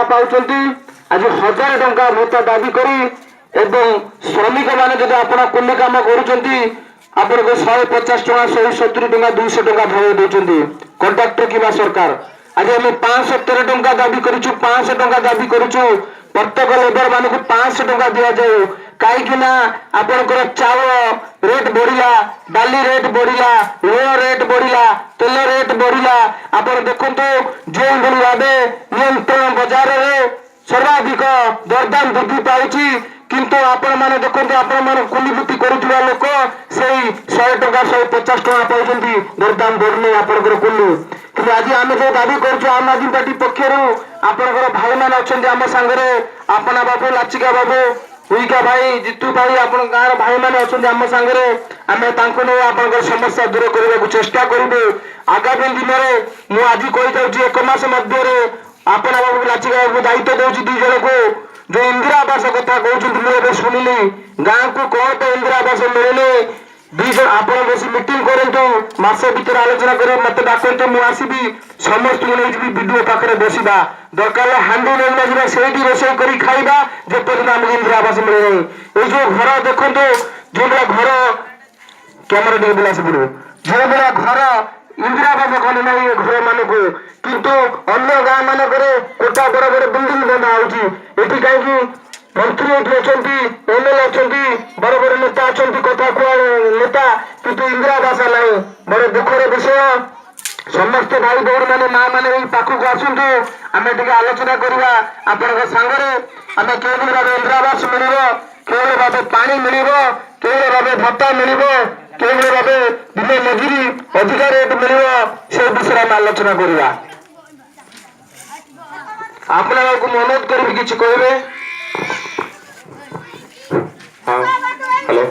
पाउछंती आज 1000 टंका भत्ता दाबी करी एवं श्रमिक माने जदि आपण कुली काम करूछंती आपण को 150 टंका 170 टंका 200 टंका भय देउछंती कंट्राक्टर किबा सरकार आज हम 570 टंका दाबी करूछु 500 टंका दाबी करूछु प्रत्येक लेबर मान को 500 टंका दिया जाऊ कहीं आपणकर चाउल रेट बढ़िला डाली रेट बढ़िला लुण रेट बढ़िला तेल रेट बढ़िला आप देखु जो भाव नियंत्रण बजार में सर्वाधिक दरदाम वृद्धि पाऊँगी किंतु आपण मैंने देखते आपण कुलीवृत्ति करुवा लोक से 100 टंका 150 टंका पाँच दरदाम बढ़ुनी आपंकर कुली कि आज आम जो दाबी करुँ आम आदमी पार्टी पक्षर आपंकर भाई मैंने अच्छा आम सांगे अपना बाबू लाचिका बाबू हुईका भाई जितू भाई आप गाँव भाई मैंने अच्छा आम सांगे आम आप समस्या दूर करने को चेष्टा करूँ आगामी दिन में मुझे आज कही एक मास मध्य अपना बाबू लाचिका बाबू दायित्व दूसरी दुई जन को जो इंदिरा आवास कथा कहते शुणिली गाँव को कौन तो इंदिरा आवास मिलने दुई आप बस मीटिंग करूँ मस भर आलोचना कर मत डाकते मुझे आसबि समस्त विडिओ पाखे बसवा दरकार हांडी नहीं से रोषे कर खाइबा जेपर्यंत आमको इंदिरा आवास मिले ये जो घर देखो जो भाया घर कैमेरा टे बुला पड़ो जो भाया घर इंदिरा आवास कले ना घर मान को किंतु अन्य गाँ मानक कोटा बड़ बड़ बिल्डिंग बना होती कहीं मंत्री अच्छा एमएलए अच्छा बड़ बड़ नेता अच्छा कथा कह नेता किंतु इंदिरा आवास ना बड़ दुखर विषय समस्त भाई भौणी मैंने माँ मैंने पाखक आसतु आम टे आलोचना करवा आपण सांगे आम के भाव इंदिरा आवास मिल के भाव पानी मिल के भाव भत्ता मिल के भाव दिन मजूरी अधिक रेट मिल से विषय आम आलोचना करवा आपण अनुरोध करी कि कहे। हाँ हेलो।